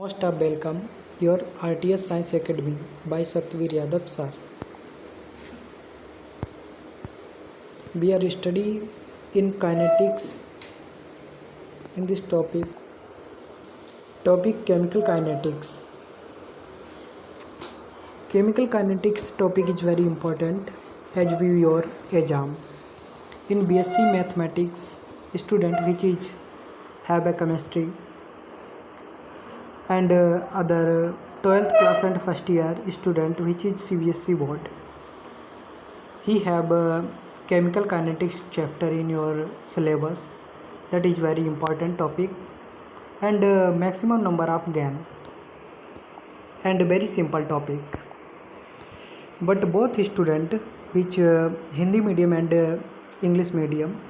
Most of welcome your RTS Science Academy by Satvir Yadav sir. We are studying in kinetics in this topic chemical kinetics. Chemical kinetics topic is very important as we your exam. In BSc Mathematics student which is have a chemistry and other 12th class and first year student which is CBSE board, he have a chemical kinetics chapter in your syllabus. That is very important topic and maximum number of gain and very simple topic. But both student which Hindi medium and English medium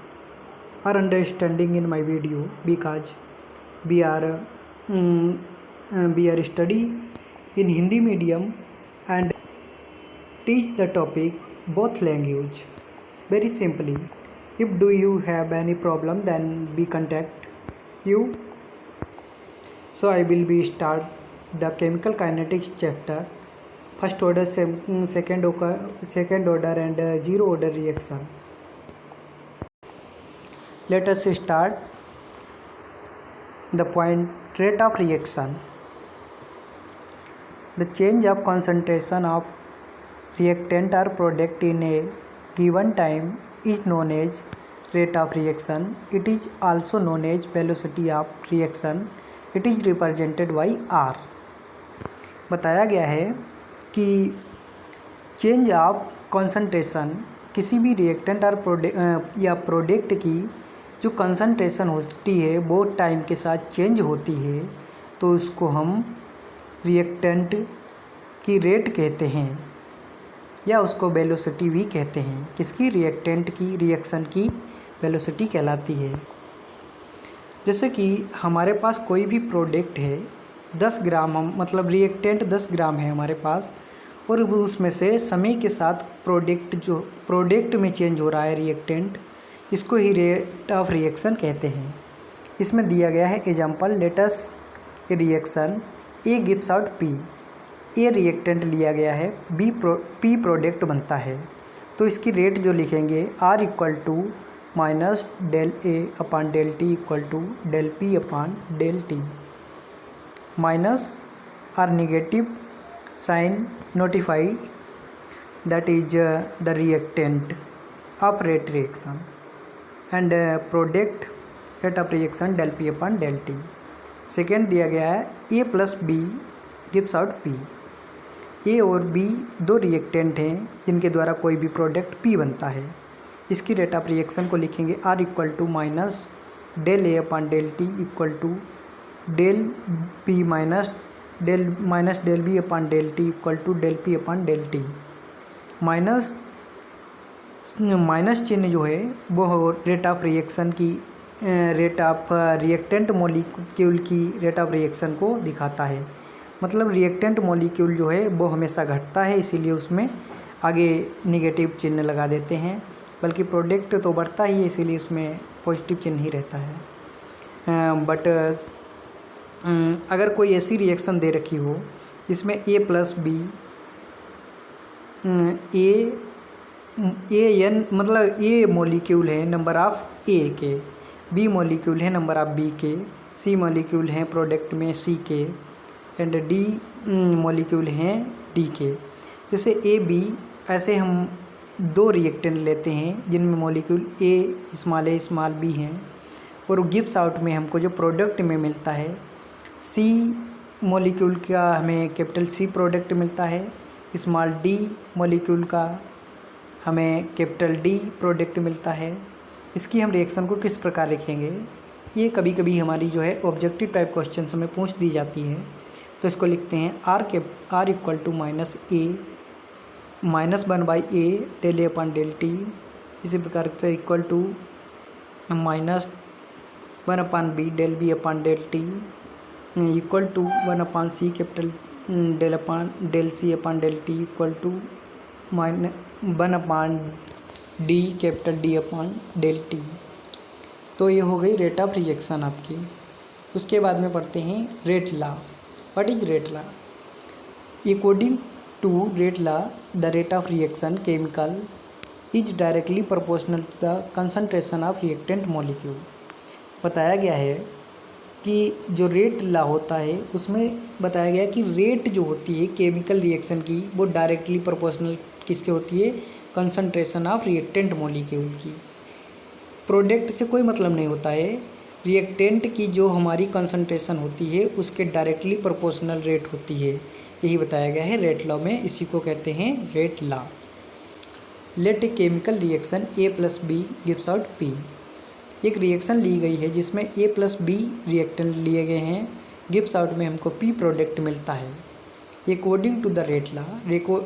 are understanding in my video because we are study in Hindi medium and teach the topic both language very simply. If do you have any problem, then we contact you. So I will be start the chemical kinetics chapter, first order, second order and zero order reaction. Let us start the point rate of reaction. The change of concentration of reactant or product in a given time is known as rate of reaction. It is also known as velocity of reaction. It is represented by R. बताया गया है कि change of concentration किसी भी reactant और या product की जो कंसंट्रेशन होती है वो टाइम के साथ चेंज होती है, तो उसको हम रिएक्टेंट की रेट कहते हैं या उसको वेलोसिटी भी कहते हैं. किसकी? रिएक्टेंट की, रिएक्शन की वेलोसिटी कहलाती है. जैसे कि हमारे पास कोई भी प्रोडक्ट है 10 ग्राम, हम मतलब रिएक्टेंट 10 ग्राम है हमारे पास, और उसमें से समय के साथ प्रोडक्ट में चेंज हो रहा है रिएक्टेंट, इसको ही रेट ऑफ रिएक्शन कहते हैं. इसमें दिया गया है example, let us reaction A gives out P. A reactant लिया गया है, पी प्रोडक्ट बनता है, तो इसकी रेट जो लिखेंगे R equal to minus del A upon del T equal to del P upon del T. Minus R negative sign notified, that is the reactant of rate reaction, and product rate of reaction del P upon del T. Second दिया गया है A plus B gives out P. A और B दो reactant हैं जिनके द्वारा कोई भी प्रोडक्ट P बनता है. इसकी रेट ऑफ रिएक्शन को लिखेंगे R equal to minus del A upon del T equal to del P minus del B upon del T equal to del P upon del T. Minus चिन्ह जो है वो rate of reaction की rate of reactant molecule की rate of reaction को दिखाता है. मतलब रिएक्टेंट मॉलिक्यूल जो है वो हमेशा घटता है, इसीलिए उसमें आगे नेगेटिव चिन्ह लगा देते हैं, बल्कि प्रोडक्ट तो बढ़ता ही है इसीलिए उसमें पॉजिटिव चिन्ह ही रहता है. बट अगर कोई ऐसी रिएक्शन दे रखी हो इसमें ए प्लस बी एन मतलब ए मॉलिक्यूल है नंबर ऑफ ए के, बी मॉलिक्यूल है नंबर ऑफ बी के, सी मॉलिक्यूल हैं प्रोडक्ट में सी के, एंड डी मॉलिक्यूल हैं डी के. जैसे ए बी, ऐसे हम दो रिएक्टेंट लेते हैं जिनमें मॉलिक्यूल ए स्मॉल बी हैं, और गिव्स आउट में हमको जो प्रोडक्ट में मिलता है सी मॉलिक्यूल का हमें कैपिटल सी प्रोडक्ट मिलता है, स्मॉल डी मॉलिक्यूल का हमें कैपिटल डी प्रोडक्ट मिलता है. इसकी हम रिएक्शन को किस प्रकार लिखेंगे, ये कभी कभी हमारी जो है ऑब्जेक्टिव टाइप क्वेश्चन हमें पूछ दी जाती है, तो इसको लिखते हैं R equal to minus A minus 1/a del A upon del T. इसी प्रकार से equal to minus 1/b del B upon del T equal to 1/c capital del C upon del T equal to 1/d capital D upon del T. तो ये हो गई rate of reaction आपकी. उसके बाद में पढ़ते हैं rate law. What is rate law? According to rate law the rate of reaction chemical is directly proportional to the concentration of reactant molecule. बताया गया है कि जो रेट लॉ होता है उसमें बताया गया है कि रेट जो होती है केमिकल रिएक्शन की वो डायरेक्टली प्रोपोर्शनल किसके होती है? कंसंट्रेशन ऑफ रिएक्टेंट मॉलिक्यूल की। प्रोडक्ट से कोई मतलब नहीं होता है, रिएक्टेंट की जो हमारी कंसंट्रेशन होती है उसके डायरेक्टली प्रोपोर्शनल रेट होती है। यही बताया गया है रेट लॉ में, इसी को कहते हैं rate law. Let a chemical reaction A + B gives out P। एक रिएक्शन ली गई है जिसमें A + B रिएक्टेंट लिए गए हैं, गिव्स आउट में हमको P प्रोडक्ट मिलता है। According to the rate law,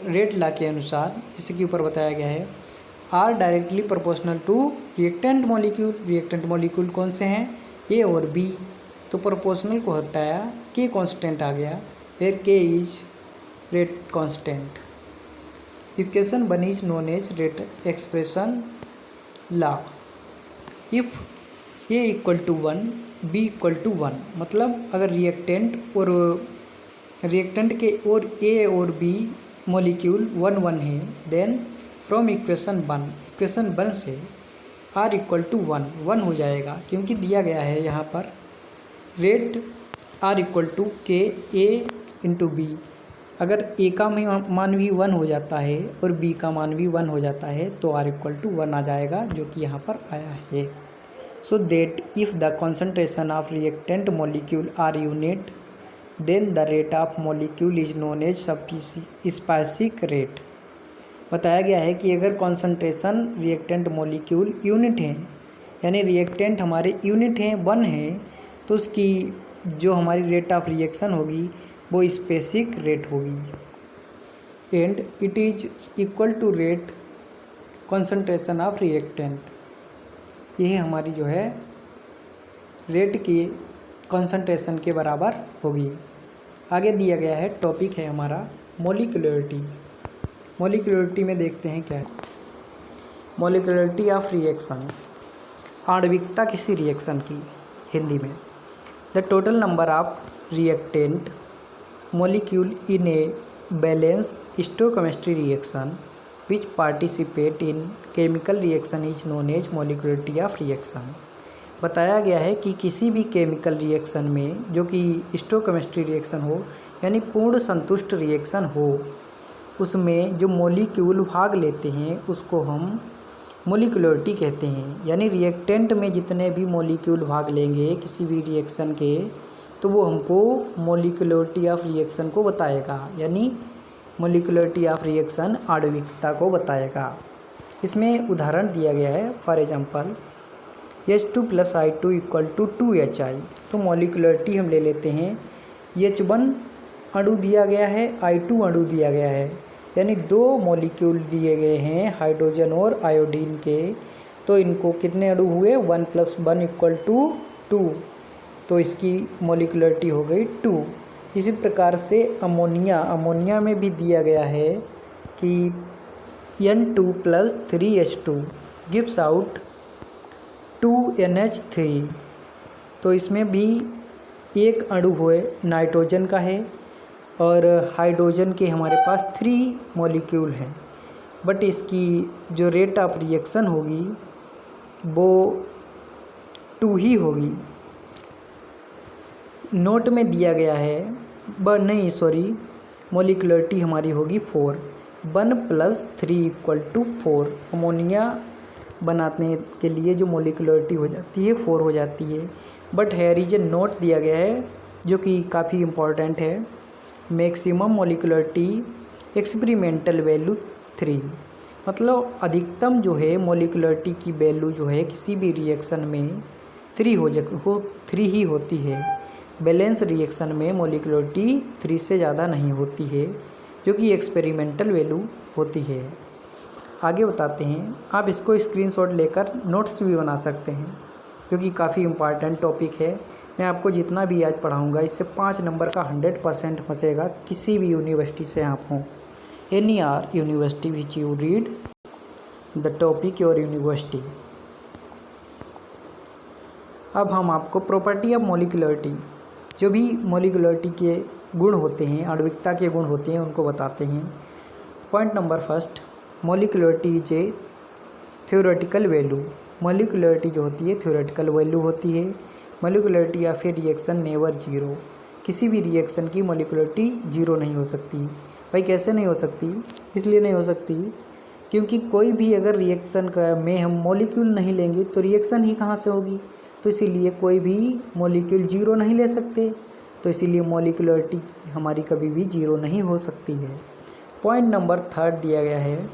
rate law के अनुसार जैसे कि ऊपर बताया गया है, R directly proportional to reactant molecule. Reactant molecule कौन से हैं? A और B। तो प्रोपोर्शनल को हटाया, K कांस्टेंट आ गया, where K is rate constant. Equation 1 is known as rate expression law. If A = 1 B = 1, मतलब अगर रिएक्टेंट के और A और B मॉलिक्यूल 1 1 है, देन फ्रॉम इक्वेशन 1 से R = 1 हो जाएगा, क्योंकि दिया गया है यहाँ पर rate R = K A × B। अगर A का मान भी 1 हो जाता है और B का मान भी 1 हो जाता है तो R = 1 आ जाएगा, जो कि यहाँ पर आया है। So that if the concentration of reactant molecule are unit then the rate of molecule is known as specific rate. बताया गया है कि अगर कंसंट्रेशन रिएक्टेंट मॉलिक्यूल यूनिट है, यानी रिएक्टेंट हमारे यूनिट हैं 1 है, तो उसकी जो हमारी रेट ऑफ रिएक्शन होगी वो स्पेसिफिक रेट होगी। And it is equal to rate concentration of reactant. यह हमारी जो है रेट की कंसंट्रेशन के बराबर होगी। आगे दिया गया है टॉपिक है हमारा मॉलिक्यूलरिटी। मॉलिक्यूलरिटी में देखते हैं क्या है। मॉलिक्यूलरिटी ऑफ रिएक्शन, आणविकता किसी रिएक्शन की। हिंदी में the total number of reactant molecule in a balanced stoichiometry reaction which participate in chemical reaction is known as molecularity of reaction। बताया गया है कि किसी भी केमिकल रिएक्शन में जो कि स्टोइकोमेट्री रिएक्शन हो, यानी पूर्ण संतुष्ट रिएक्शन हो, उसमें जो मॉलिक्यूल भाग लेते हैं उसको हम मॉलिक्यूलरिटी कहते हैं। यानी रिएक्टेंट में जितने भी मॉलिक्यूल भाग लेंगे किसी भी रिएक्शन के, तो वो हमको मॉलिक्यूलरिटी ऑफ रिएक्शन को बताएगा, यानी मॉलिक्यूलरिटी ऑफ रिएक्शन आणविकता को बताएगा। इसमें उदाहरण दिया गया है, for example H2 + I2 = 2HI। तो मॉलिक्यूलरिटी हम ले लेते हैं, H1 अणु दिया गया है, I2 अणु दिया गया है, यानी 2 मॉलिक्यूल दिए गए हैं हाइड्रोजन और आयोडीन के। तो इनको कितने अणु हुए? 1 + 1 = 2, तो इसकी मॉलिक्यूलरिटी हो गई 2। इसी प्रकार से अमोनिया में भी दिया गया है कि N2 + 3H2 gives out 2NH3। तो इसमें भी एक अणु हुए नाइट्रोजन का है और हाइड्रोजन के हमारे पास 3 मॉलिक्यूल हैं, बट इसकी जो रेट ऑफ रिएक्शन होगी वो 2 ही होगी। नोट में दिया गया है मॉलिक्यूलरिटी हमारी होगी 4। 1 + 3 = 4। अमोनिया बनाने के लिए जो मॉलिक्यूलरिटी हो जाती है 4 हो जाती है। But here is a note दिया गया है जो कि काफ़ी इम्पॉर्टेंट है। मैक्सिमम मॉलिक्यूलरिटी एक्सपेरिमेंटल वैल्यू 3, मतलब अधिकतम जो है मॉलिक्यूलरिटी की वैल्यू जो है किसी भी रिएक्शन में 3 ही होती है। बैलेंस रिएक्शन में मॉलिक्यूलरिटी 3 से ज़्यादा नहीं होती है, जो कि एक्सपेरिमेंटल वैल्यू होती है। आगे बताते हैं, आप इसको स्क्रीनशॉट लेकर नोट्स भी बना सकते हैं, जो कि काफ़ी इम्पॉर्टेंट टॉपिक है। मैं आपको जितना भी आज पढ़ाऊँगा इससे 5 नंबर का 100% फंसेगा, किसी भी यूनिवर्सिटी से आप हों। Any are university which you read the topic your university. अब हम आपको प्रॉपर्टी ऑफ मॉलिक्यूलरिटी, जो भी मॉलिक्यूलरिटी के गुण होते हैं, आणविकता के गुण होते हैं, उनको बताते हैं। Point number first, molecularity is a theoretical value. Molecularity जो होती है थ्योरेटिकल वैल्यू होती है। मॉलिक्यूलरिटी या फिर रिएक्शन नेवर जीरो। किसी भी रिएक्शन की मॉलिक्यूलरिटी जीरो नहीं हो सकती। भाई कैसे नहीं हो सकती? इसलिए नहीं हो सकती क्योंकि कोई भी अगर रिएक्शन का में हम मॉलिक्यूल नहीं लेंगे तो रिएक्शन ही कहाँ से होगी। तो इसीलिए कोई भी मॉलिक्यूल जीरो नहीं ले सकते, तो इसीलिए मॉलिक्यूलरिटी हमारी कभी भी जीरो नहीं हो सकती है। पॉइंट नंबर थर्ड दिया गया है,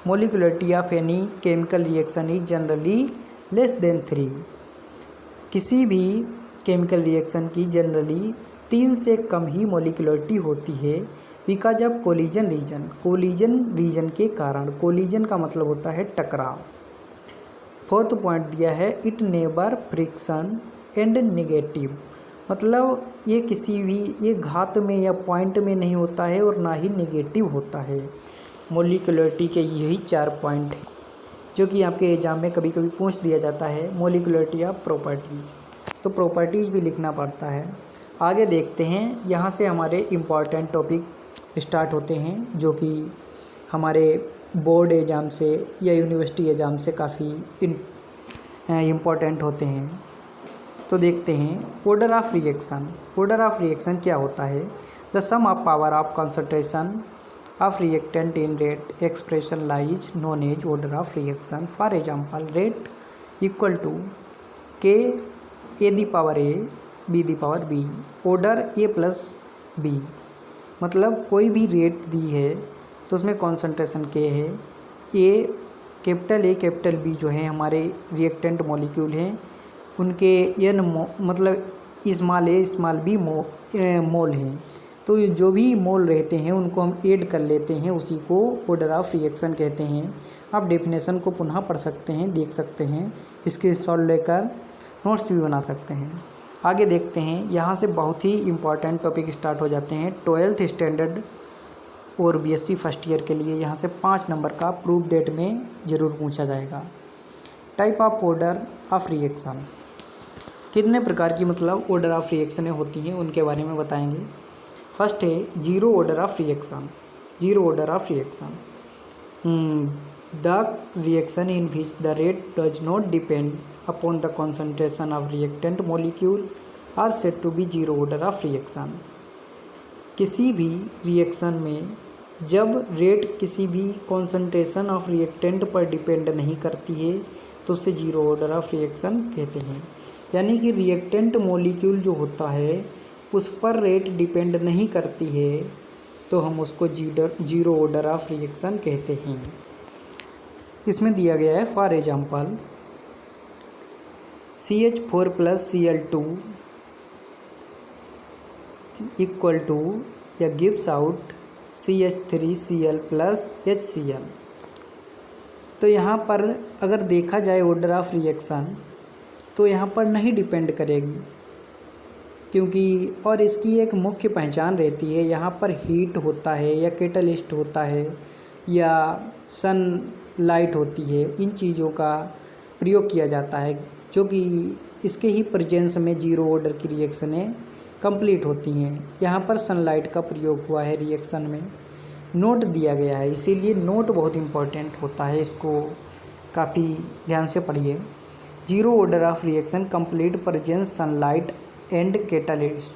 molecularity of any chemical reaction is generally less than 3। किसी भी केमिकल रिएक्शन की जनरली 3 से कम ही मॉलिक्यूलरिटी होती है बिकॉज ऑफ कोलिजन रीजन के कारण। कोलिजन का मतलब होता है टकराव। फोर्थ पॉइंट दिया है, it neighbour friction and negative. मतलब ये किसी भी ये घात में या पॉइंट में नहीं होता है और ना ही नेगेटिव होता है। मॉलिक्यूलरिटी के यही 4 पॉइंट हैं जो कि आपके एग्जाम में कभी कभी पूछ दिया जाता है। मॉलिक्यूलरिटी ऑफ प्रॉपर्टीज़, तो प्रॉपर्टीज़ भी लिखना पड़ता है। आगे देखते हैं, यहाँ से हमारे इम्पॉर्टेंट टॉपिक स्टार्ट होते हैं जो कि हमारे बोर्ड एग्ज़ाम से या यूनिवर्सिटी एग्ज़ाम से काफ़ी इम्पॉर्टेंट होते हैं। तो देखते हैं, order of reaction. Order of reaction क्या होता है? The sum of power of concentration of reactant in rate expression lies known as order of reaction. For example, rate equal to K A the power A B the power B, order A plus B. मतलब कोई भी rate दी है तो उसमें concentration के है, ए capital B जो है हमारे रिएक्टेंट मॉलिक्यूल हैं, उनके एन मतलब स्मॉल ए स्मॉल बी मोल हैं। तो जो भी मोल रहते हैं उनको हम ऐड कर लेते हैं, उसी को ऑर्डर ऑफ रिएक्शन कहते हैं। आप डेफिनेशन को पुनः पढ़ सकते हैं, देख सकते हैं, स्क्रीनशॉट लेकर नोट्स भी बना सकते हैं। आगे देखते हैं, यहाँ से बहुत ही इम्पॉर्टेंट टॉपिक स्टार्ट हो जाते हैं 12th स्टैंडर्ड और बीएससी फर्स्ट ईयर के लिए। यहाँ से 5 नंबर का प्रूफ दैट में ज़रूर पूछा जाएगा। Type of order of reaction, कितने प्रकार की मतलब ऑर्डर ऑफ रिएक्शनें होती हैं उनके बारे में बताएंगे। फर्स्ट है zero order of reaction. Zero order of reaction, the reaction in which the rate does not depend upon the concentration of reactant molecule are said to be zero order of reaction. किसी भी reaction में जब rate किसी भी concentration of reactant पर depend नहीं करती है तो उसे जीरो ऑर्डर ऑफ रिएक्शन कहते हैं। यानी कि रिएक्टेंट मॉलिक्यूल जो होता है उस पर रेट डिपेंड नहीं करती है तो हम उसको जीरो ऑर्डर ऑफ रिएक्शन कहते हैं। इसमें दिया गया है, for example CH4 plus Cl2 equal to या gives out CH3Cl plus HCl। तो यहाँ पर अगर देखा जाए ऑर्डर ऑफ रिएक्शन तो यहाँ पर नहीं डिपेंड करेगी, क्योंकि और इसकी एक मुख्य पहचान रहती है, यहाँ पर हीट होता है या कैटलिस्ट होता है या सन लाइट होती है, इन चीज़ों का प्रयोग किया जाता है जो कि इसके ही प्रेजेंस में जीरो ऑर्डर की रिएक्शनें कंप्लीट होती हैं। यहाँ पर सनलाइट का प्रयोग हुआ है रिएक्शन में, नोट दिया गया है, इसीलिए नोट बहुत इम्पोर्टेंट होता है, इसको काफ़ी ध्यान से पढ़िए। Zero order of reaction complete presence sunlight and catalyst.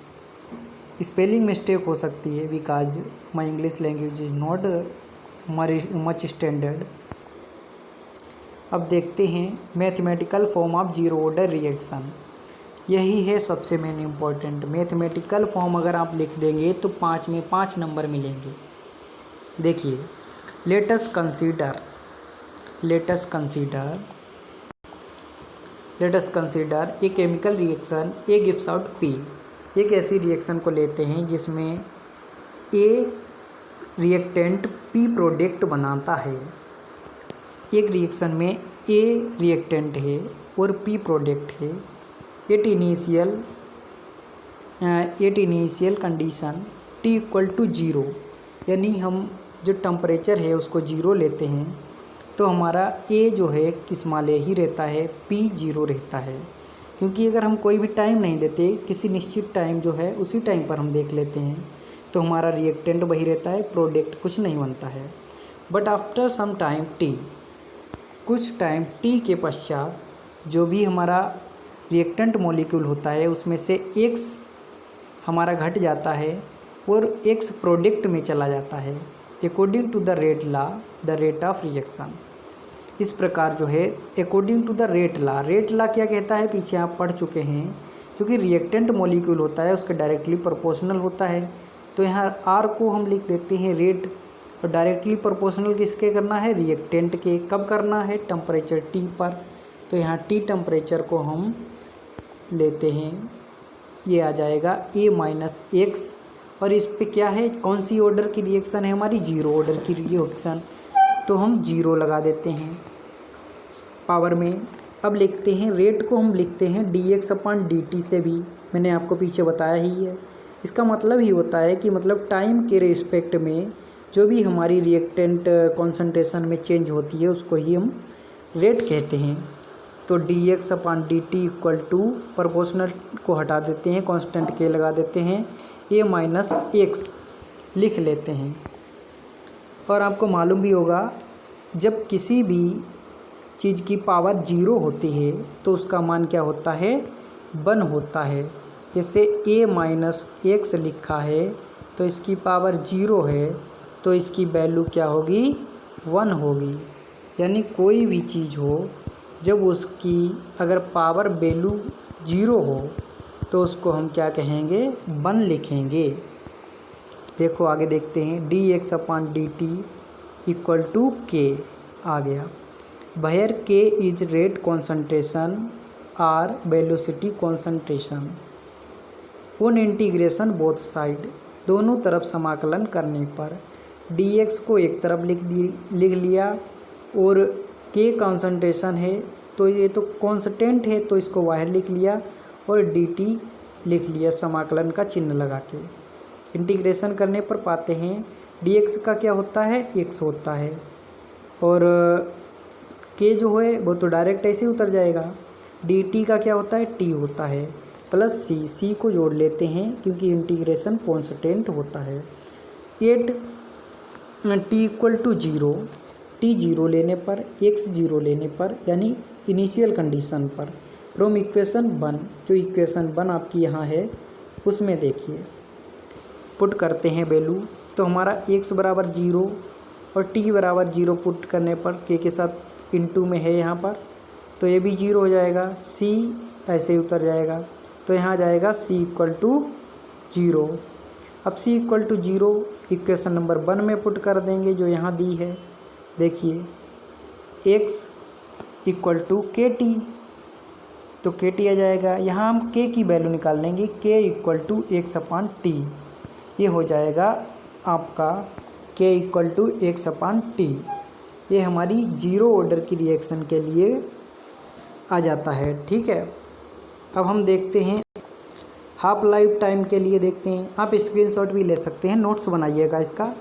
Spelling mistake हो सकती है because my English language is not much standard. अब देखते हैं mathematical form of zero order reaction. यही है सबसे मेन इम्पॉर्टेंट। मैथमेटिकल फॉर्म अगर आप लिख देंगे तो 5 में 5 नंबर मिलेंगे। देखिए, let us consider a chemical reaction A gives out P. एक ऐसी रिएक्शन को लेते हैं जिसमें ए रिएक्टेंट पी प्रोडक्ट बनाता है। एक रिएक्शन में ए रिएक्टेंट है और पी प्रोडक्ट है। At initial condition T equal to zero, यानी हम जो टेम्परेचर है उसको ज़ीरो लेते हैं तो हमारा ए जो है स्मॉल ए ही रहता है, पी ज़ीरो रहता है। क्योंकि अगर हम कोई भी टाइम नहीं देते, किसी निश्चित टाइम जो है उसी टाइम पर हम देख लेते हैं तो हमारा रिएक्टेंट वही रहता है, प्रोडक्ट कुछ नहीं बनता है। But after some time T, कुछ टाइम टी के पश्चात जो भी हमारा रिएक्टेंट मॉलिक्यूल होता है उसमें से एक्स हमारा घट जाता है और एक्स प्रोडक्ट में चला जाता है according to the rate law, the rate of reaction. इस प्रकार जो है according to the rate law क्या कहता है, पीछे आप पढ़ चुके हैं। क्योंकि रिएक्टेंट मॉलिक्यूल होता है उसके डायरेक्टली प्रोपोर्शनल होता है, तो यहाँ आर को हम लिख देते हैं रेट, और डायरेक्टली प्रोपोर्शनल किसके करना है, रिएक्टेंट के। कब करना है, टेम्परेचर टी पर। तो यहाँ टी टेम्परेचर को हम लेते हैं, ये आ जाएगा ए माइनस एक्स, और इस पे क्या है, कौन सी ऑर्डर की रिएक्शन है हमारी, जीरो ऑर्डर की रिएक्शन, तो हम जीरो लगा देते हैं पावर में। अब लिखते हैं रेट को, हम लिखते हैं D X upon D T से भी, मैंने आपको पीछे बताया ही है। इसका मतलब ही होता है कि मतलब टाइम के रिस्पेक्ट में जो भी हमारी रिएक्टेंट कॉन्सेंट्रेशन में चेंज होती है उसको ही हम रेट कहते हैं। तो D X upon D T equal to, proportional को हटा देते हैं, कांस्टेंट के लगा देते हैं, ए माइनस एक्स लिख लेते हैं। और आपको मालूम भी होगा जब किसी भी चीज़ की पावर जीरो होती है तो उसका मान क्या होता है, 1 होता है। जैसे ए माइनस एक्स लिखा है तो इसकी पावर जीरो है, तो इसकी वैल्यू क्या होगी, 1 होगी। यानी कोई भी चीज़ हो जब उसकी अगर पावर वैल्यू जीरो हो तो उसको हम क्या कहेंगे, 1 लिखेंगे। देखो आगे देखते हैं, D X upon D T equal to K आ गया। Where K is rate concentration or velocity concentration, on integration both side, दोनों तरफ समाकलन करने पर डी एक्स को एक तरफ लिख लिया, और के कॉन्सेंट्रेशन है तो ये तो कांस्टेंट है तो इसको बाहर लिख लिया, और डी टी लिख लिया समाकलन का चिन्ह लगा के। इंटीग्रेशन करने पर पाते हैं डी एक्स का क्या होता है, एक्स होता है, और के जो है वो तो डायरेक्ट ऐसे उतर जाएगा। डी टी का क्या होता है, टी होता है, प्लस सी, सी को जोड़ लेते हैं क्योंकि इंटीग्रेशन कांस्टेंट होता है। At T equal to zero, T zero लेने पर, एक्स जीरो लेने पर, यानी इनिशियल कंडीशन पर, फ्रॉम इक्वेशन 1, जो इक्वेशन 1 आपकी यहाँ है उसमें देखिए पुट करते हैं वैल्यू, तो हमारा x बराबर 0 और t बराबर 0 पुट करने पर के साथ इनटू में है यहाँ पर, तो ये भी 0 हो जाएगा, c ऐसे ही उतर जाएगा, तो यहाँ आ जाएगा c इक्वल टू 0। अब c equal to 0 equation number 1 में पुट कर देंगे जो यहाँ दी है। देखिए x equal to K T, तो के टी आ जाएगा, यहाँ हम के की वैल्यू निकाल लेंगे, K equal to X upon T, ये हो जाएगा आपका K equal to X upon T. ये हमारी जीरो ऑर्डर की रिएक्शन के लिए आ जाता है, ठीक है। अब हम देखते हैं हाफ लाइफ टाइम के लिए, देखते हैं, आप स्क्रीनशॉट भी ले सकते हैं, नोट्स बनाइएगा इसका,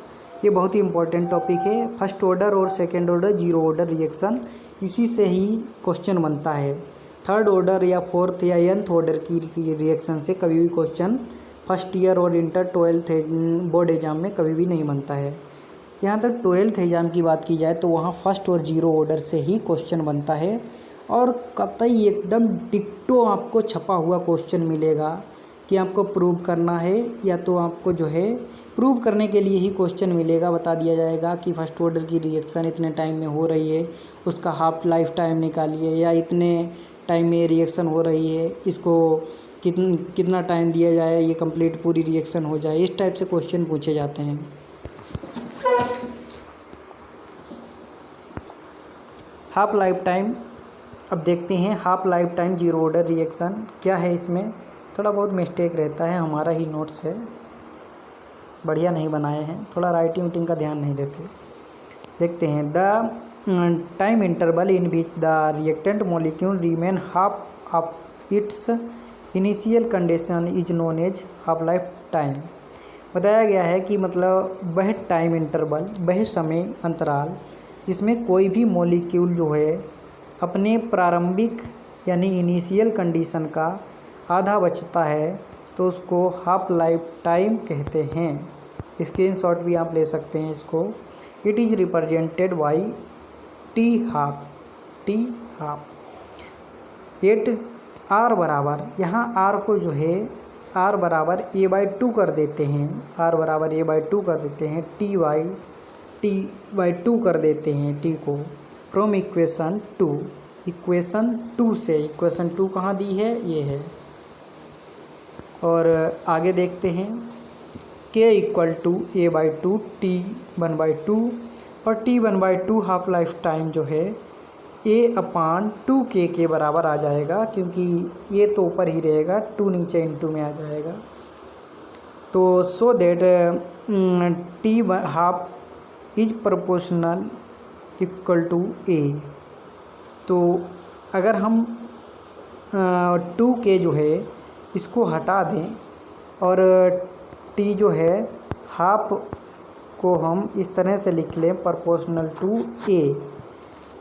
ये बहुत ही इंपॉर्टेंट टॉपिक है। फर्स्ट ऑर्डर और second order zero order reaction, इसी से ही क्वेश्चन बनता है। थर्ड ऑर्डर या फोर्थ या nth ऑर्डर की रिएक्शन से कभी भी क्वेश्चन फर्स्ट ईयर और इंटर 12th बोर्ड एग्जाम में कभी भी नहीं बनता है। यहाँ तक 12th एग्ज़ाम की बात की जाए तो वहाँ फर्स्ट और जीरो ऑर्डर से ही क्वेश्चन बनता है, और कतई एकदम डिक्टो आपको छपा हुआ क्वेश्चन मिलेगा कि आपको प्रूव करना है, या तो आपको जो है प्रूव करने के लिए ही क्वेश्चन मिलेगा। बता दिया जाएगा कि फर्स्ट ऑर्डर की रिएक्शन इतने टाइम में हो रही है, उसका हाफ लाइफ टाइम निकालिए, या इतने टाइम में रिएक्शन हो रही है, इसको कितना टाइम दिया जाए ये कंप्लीट पूरी रिएक्शन हो जाए। इस टाइप से क्वेश्चन पूछे जाते हैं। हाफ लाइफ टाइम, अब देखते हैं half life time zero order reaction क्या है। इसमें थोड़ा बहुत मिस्टेक रहता है, हमारा ही नोट्स है, बढ़िया नहीं बनाए हैं, थोड़ा राइटिंग वाइटिंग का ध्यान नहीं देते। देखते हैं, the time interval in which the reactant molecule remain half of its initial condition is known as half life time. बताया गया है कि मतलब वह टाइम इंटरवल, वह समय अंतराल जिसमें कोई भी मॉलिक्यूल जो है अपने प्रारंभिक यानी इनिशियल कंडीशन का आधा बचता है, तो उसको हाफ लाइफ टाइम कहते हैं। स्क्रीनशॉट भी आप ले सकते हैं इसको। It is represented by T half at R बराबर, यहाँ आर को जो है आर बराबर a/2 कर देते हैं, आर बराबर a/2 कर देते हैं, t/2 कर देते हैं टी को फ्रॉम इक्वेशन 2 से। इक्वेशन 2 कहाँ दी है, ये है। और आगे देखते हैं k = a/2 t1/2 और t1/2 हाफ लाइफ टाइम जो है a/2k के बराबर आ जाएगा, क्योंकि ये तो ऊपर ही रहेगा, 2 नीचे इंटू में आ जाएगा। तो so that t½ is proportional equal to a। तो अगर हम 2k जो है इसको हटा दें और t जो है हाफ को हम इस तरह से लिख लें प्रोपोर्शनल टू a,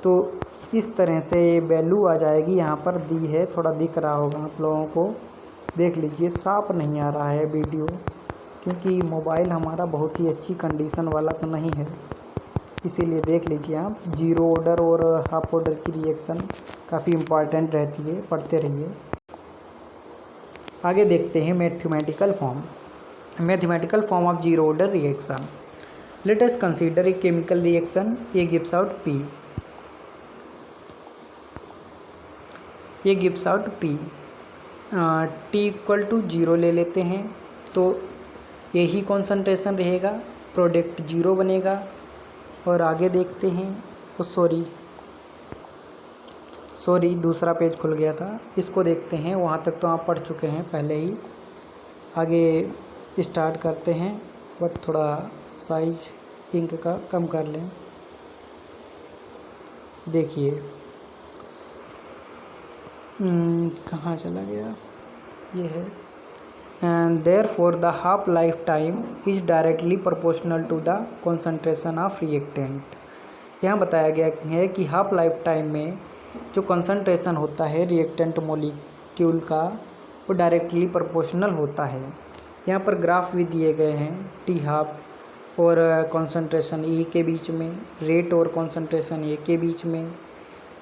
तो इस तरह से वैल्यू आ जाएगी। यहाँ पर दी है, थोड़ा दिख रहा होगा आप लोगों को, देख लीजिए। साफ नहीं आ रहा है वीडियो, क्योंकि मोबाइल हमारा बहुत ही अच्छी कंडीशन वाला तो नहीं है, इसीलिए देख लीजिए आप। जीरो ऑर्डर और हाफ ऑर्डर की रिएक्शन काफ़ी इम्पॉर्टेंट रहती है, पढ़ते रहिए। आगे देखते हैं mathematical form of zero order reaction. Let us consider a chemical reaction, A gives out P, T = 0 ले लेते हैं, तो यही कॉन्सेंट्रेशन रहेगा, प्रोडक्ट 0 बनेगा। और आगे देखते हैं, सॉरी दूसरा पेज खुल गया था, इसको देखते हैं। वहाँ तक तो आप पढ़ चुके हैं पहले ही। आगे स्टार्ट करते हैं, बट थोड़ा साइज इंक का कम कर लें। देखिए कहाँ चला गया, ये है। And therefore the half life time is directly proportional to the concentration of reactant. यहाँ बताया गया है कि हाफ लाइफ टाइम में जो कॉन्सेंट्रेशन होता है रिएक्टेंट मॉलिक्यूल का, वो डायरेक्टली प्रोपोर्शनल होता है। यहाँ पर ग्राफ भी दिए गए हैं, टी हाफ और कॉन्सेंट्रेशन ए के बीच में, रेट और कॉन्सेंट्रेशन ए के बीच में,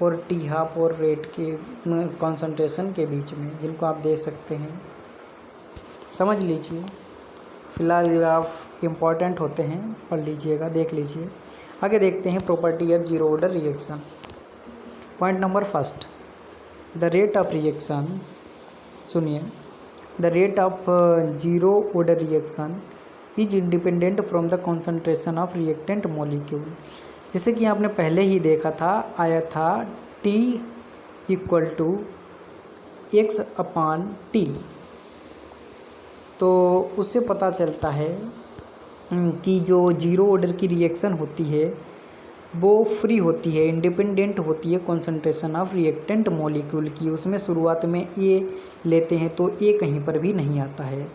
और टी हाफ और रेट के कॉन्सेंट्रेशन के बीच में, जिनको आप देख सकते हैं, समझ लीजिए। फिलहाल ग्राफ इम्पॉर्टेंट होते हैं, पढ़ लीजिएगा, देख लीजिए। आगे देखते हैं property of zero order reaction. Point number first, the rate of reaction, सुनिए, the rate of zero order reaction is independent from the concentration of reactant molecule. जैसे कि आपने पहले ही देखा था, आया था T = x/T, तो उससे पता चलता है कि जो जीरो ऑर्डर की रिएक्शन होती है वो फ्री होती है, इंडिपेंडेंट होती है कॉन्सेंट्रेशन ऑफ रिएक्टेंट मॉलिक्यूल की। उसमें शुरुआत में A लेते हैं तो A कहीं पर भी नहीं आता है।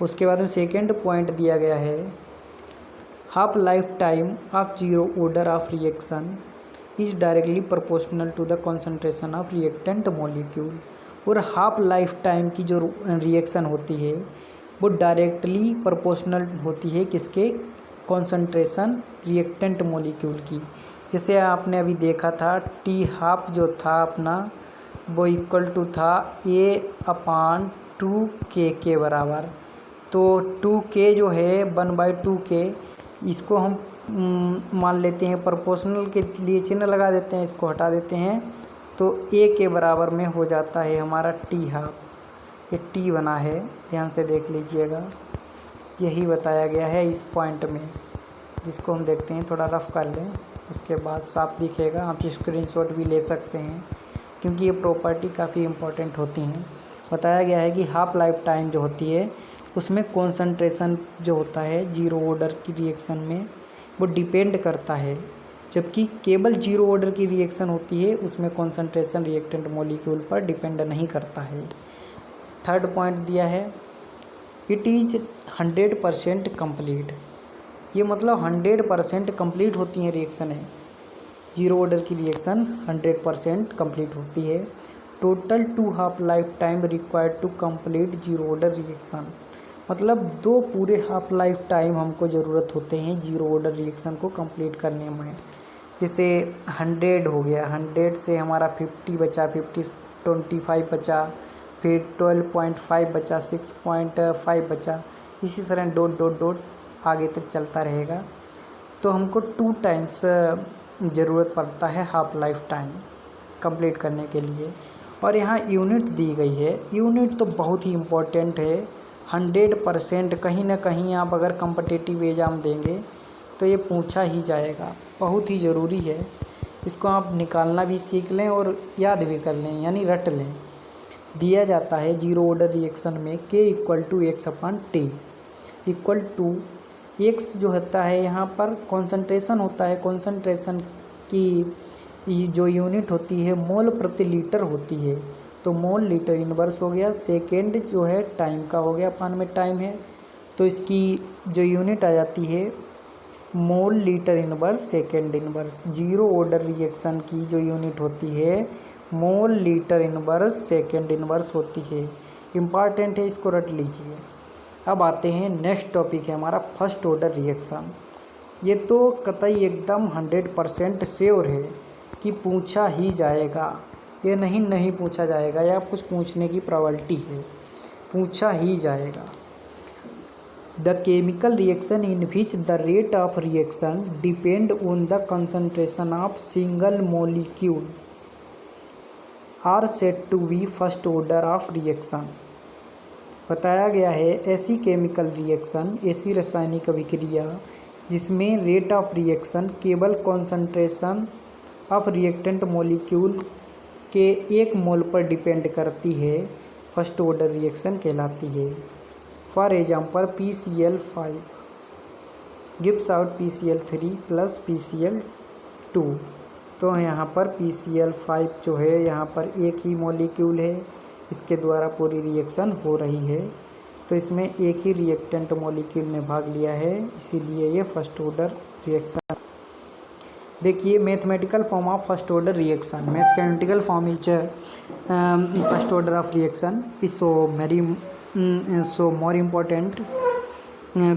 उसके बाद में सेकेंड पॉइंट दिया गया है, half life time of zero order of reaction is directly proportional to the concentration of reactant molecule. और हाफ लाइफ टाइम की जो रिएक्शन होती है वो डायरेक्टली प्रोपोर्शनल होती है किसके, कॉन्सेंट्रेशन रिएक्टेंट मॉलिक्यूल की। जैसे आपने अभी देखा था, टी हाफ जो था अपना, वो इक्वल टू था a/2k के बराबर। तो 2k जो है 1/2k, इसको हम मान लेते हैं प्रोपोर्शनल के लिए चिन्ह लगा देते हैं, इसको हटा देते हैं, तो a के बराबर में हो जाता है हमारा टी हाफ। ये टी बना है, ध्यान से देख लीजिएगा, यही बताया गया है इस पॉइंट में, जिसको हम देखते हैं, थोड़ा रफ कर लें, उसके बाद साफ दिखेगा। आप स्क्रीनशॉट भी ले सकते हैं, क्योंकि ये प्रॉपर्टी काफ़ी इम्पोर्टेंट होती हैं। बताया गया है कि हाफ लाइफ टाइम जो होती है उसमें कॉन्सेंट्रेशन जो होता है जीरो ऑर्डर की रिएक्शन में वो डिपेंड करता है, जबकि केवल जीरो ऑर्डर की रिएक्शन होती है उसमें कॉन्सेंट्रेशन रिएक्टेंट मॉलिक्यूल पर डिपेंड नहीं करता है। थर्ड पॉइंट दिया है, इट इज़ 100% कंप्लीट। ये मतलब 100% कंप्लीट होती हैं रिएक्शनें, जीरो ऑर्डर की रिएक्शन 100% कंप्लीट होती है। Total 2 half life time required to complete zero order reaction, मतलब 2 पूरे हाफ लाइफ टाइम हमको ज़रूरत होते हैं ज़ीरो ऑर्डर रिएक्शन को कंप्लीट करने में। जैसे 100 हो गया, 100 से हमारा 50 बचा, 50 25 बचा, फिर 12.5 बचा, 6.5 बचा, इसी तरह डॉट डॉट डॉट आगे तक चलता रहेगा। तो हमको 2 टाइम्स ज़रूरत पड़ता है हाफ लाइफ टाइम कंप्लीट करने के लिए। और यहाँ यूनिट दी गई है, यूनिट तो बहुत ही इम्पोर्टेंट है। 100% कहीं ना कहीं आप अगर कॉम्पिटिटिव एग्ज़ाम देंगे तो ये पूछा ही जाएगा, बहुत ही ज़रूरी है। इसको आप निकालना भी सीख लें और याद भी कर लें, यानी रट लें। दिया जाता है ज़ीरो ऑर्डर रिएक्शन में K = X/T equal to X जो होता है यहाँ पर कॉन्सेंट्रेशन होता है। कॉन्सेंट्रेशन की जो यूनिट होती है मोल प्रति लीटर होती है, तो मोल लीटर इनवर्स हो गया। सेकेंड जो है टाइम का हो गया, पान में टाइम है, तो इसकी जो यूनिट आ जाती है mole litre inverse second inverse. Zero order reaction की जो यूनिट होती है mole litre inverse second inverse होती है। इम्पॉर्टेंट है, इसको रट लीजिए। अब आते हैं नेक्स्ट टॉपिक है हमारा फर्स्ट ऑर्डर रिएक्शन। ये तो कतई एकदम 100% श्योर है कि पूछा ही जाएगा, ये नहीं पूछा जाएगा, या कुछ पूछने की प्रोबेबिलिटी है, पूछा ही जाएगा। The chemical reaction in which the rate of reaction depend on the concentration of single molecule are said to be first order of reaction. बताया गया है ऐसी केमिकल रिएक्शन, ऐसी रासायनिक अभिक्रिया जिसमें रेट ऑफ रिएक्शन केवल कॉन्सेंट्रेशन ऑफ रिएक्टेंट मॉलिक्यूल के 1 मोल पर डिपेंड करती है, फर्स्ट ऑर्डर रिएक्शन कहलाती है। For example PCl5 gives out PCl3 + PCl2। तो यहाँ पर PCl5 जो है यहाँ पर एक ही मॉलिक्यूल है, इसके द्वारा पूरी रिएक्शन हो रही है, तो इसमें एक ही रिएक्टेंट मॉलिक्यूल ने भाग लिया है, इसीलिए ये फर्स्ट ऑर्डर रिएक्शन। देखिए mathematical form of first order reaction, mathematical form is first order of reaction is so more important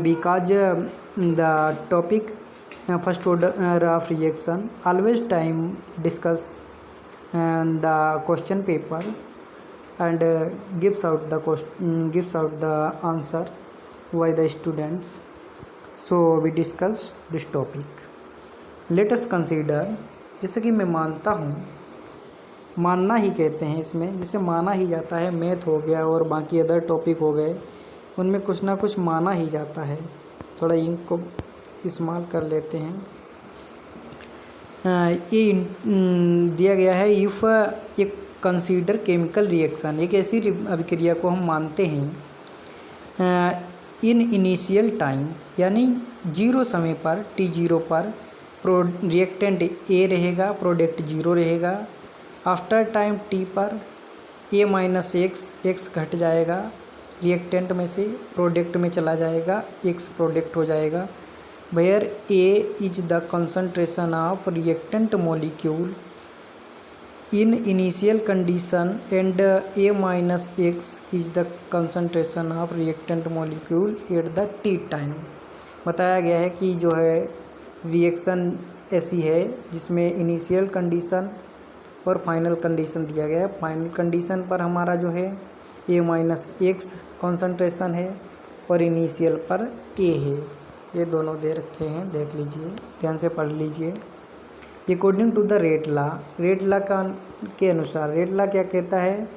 because the topic first order of reaction always time discuss the question paper and gives out the answer by the students. So we discuss this topic. Let us consider, जैसे कि मैं मानता हूँ, मानना ही कहते हैं इसमें, जिसे माना ही जाता है। मैथ हो गया और बाकी अदर टॉपिक हो गए, उनमें कुछ ना कुछ माना ही जाता है। थोड़ा इंक को इस्तेमाल कर लेते हैं। ये दिया गया है इफ़ एक कंसीडर केमिकल रिएक्शन, एक ऐसी अभिक्रिया को हम मानते हैं इन इनिशियल टाइम, यानी 0 समय पर T0 पर रिएक्टेंट A रहेगा, प्रोडक्ट 0 रहेगा। आफ्टर टाइम T पर A-X घट जाएगा, रिएक्टेंट में से प्रोडक्ट में चला जाएगा, X प्रोडक्ट हो जाएगा। Where A is the concentration of reactant molecule in initial condition and A-X is the concentration of reactant molecule at the T time. बताया गया है कि जो है रिएक्शन ऐसी है जिसमें इनिशियल कंडीशन और फाइनल कंडीशन दिया गया है। फाइनल कंडीशन पर हमारा जो है A-X कॉन्सेंट्रेशन है और इनिशियल पर A है, ये दोनों दे रखे हैं, देख लीजिए, ध्यान से पढ़ लीजिए। According to the rate law के अनुसार, रेट लॉ क्या कहता है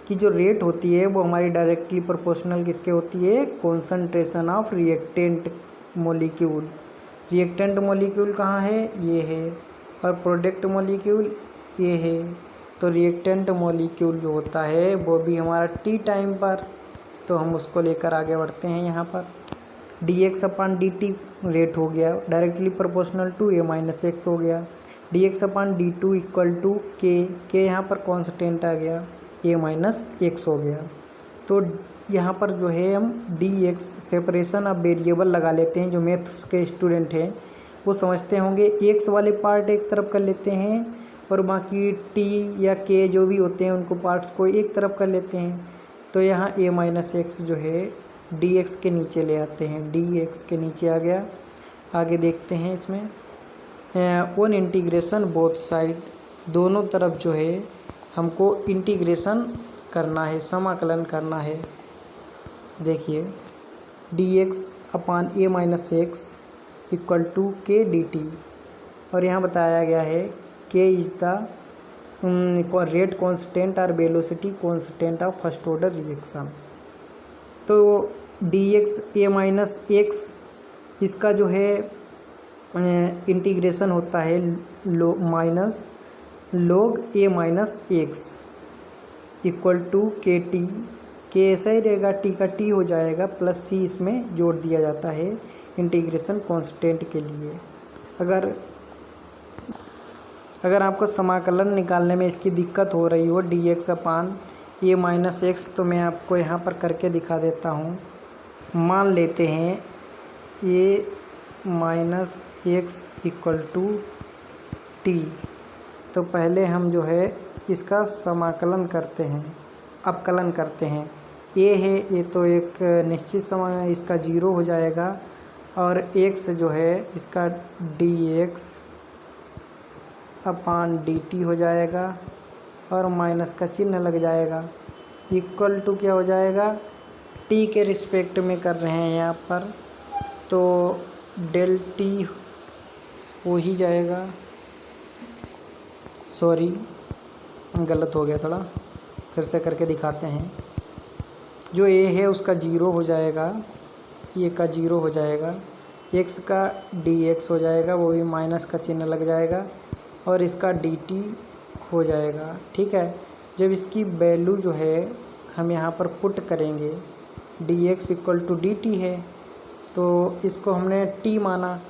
कि जो रेट होती है वो हमारी डायरेक्टली प्रोपोर्शनल किसके होती है, concentration of reactant molecule. Reactant molecule कहाँ है, ये है, और प्रोडक्ट मॉलिक्यूल ये है। तो रिएक्टेंट मॉलिक्यूल जो होता है वो भी हमारा T टाइम पर, तो हम उसको लेकर आगे बढ़ते हैं। यहाँ पर dx/dt रेट हो गया, डायरेक्टली प्रोपोर्शनल टू A-X हो गया। dx/d2 = K यहाँ पर कॉन्स्टेंट आ गया, A-X हो गया। तो यहाँ पर जो है हम dx सेपरेशन ऑफ वेरिएबल लगा लेते हैं। जो मैथ्स के स्टूडेंट हैं वो समझते होंगे, x वाले पार्ट एक तरफ कर लेते हैं और बाकी T या K जो भी होते हैं उनको पार्ट्स को एक तरफ कर लेते हैं। तो यहाँ A-X जो है डी एक्स के नीचे ले आते हैं, डी एक्स के नीचे आ गया। आगे देखते हैं इसमें वन इंटीग्रेशन बोथ साइड, दोनों तरफ जो है हमको इंटीग्रेशन करना है, समाकलन करना है। देखिए D X upon A minus X equal to K D T, और यहाँ बताया गया है K is the rate constant और velocity constant of first order reaction. तो D X A minus X इसका जो है इंटीग्रेशन होता है minus log A minus X equal to K T, के ऐसा ही रहेगा, टी का टी हो जाएगा, प्लस सी इसमें जोड़ दिया जाता है इंटीग्रेशन कांस्टेंट के लिए। अगर आपको समाकलन निकालने में इसकी दिक्कत हो रही हो D X upon A minus X, तो मैं आपको यहाँ पर करके दिखा देता हूँ। मान लेते हैं A minus X equal to T, तो पहले हम जो है इसका समाकलन करते हैं, अपकलन करते हैं। ए है, ये तो एक निश्चित समय इसका 0 हो जाएगा, और एक्स जो है इसका डी एक्स अपान डी टी हो जाएगा, और माइनस का चिन्ह लग जाएगा, इक्वल टू क्या हो जाएगा, टी के रिस्पेक्ट में कर रहे हैं यहाँ पर, तो डेल टी हो ही जाएगा। सॉरी गलत हो गया थोड़ा, फिर से करके दिखाते हैं। जो ए है उसका 0 हो जाएगा, ए का 0 हो जाएगा, एक्स का डी एक्स हो जाएगा, वो भी माइनस का चिन्ह लग जाएगा, और इसका डी टी हो जाएगा। ठीक है, जब इसकी वैल्यू जो है हम यहाँ पर पुट करेंगे, D X equal to D T है, तो इसको हमने टी माना,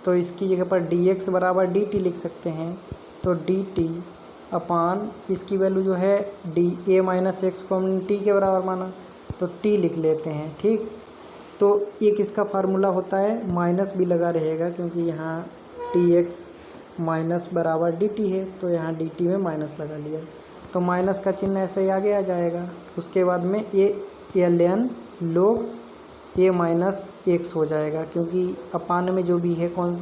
तो इसकी जगह पर डी एक्स बराबर डी टी लिख सकते हैं। तो डी टी अपान इसकी वैल्यू जो है डी ए माइनस एक्स को हमने टी के बराबर माना, तो टी लिख लेते हैं। ठीक, तो एक इसका फार्मूला होता है, माइनस भी लगा रहेगा क्योंकि यहाँ टी एक्स माइनस बराबर डी टी है, तो यहाँ डी टी में माइनस लगा लिया, तो माइनस का चिन्ह ऐसे ही आगे आ जाएगा। उसके बाद में ए एल एन लोग ए माइनस एक्स हो जाएगा, क्योंकि अपान में जो भी है कौन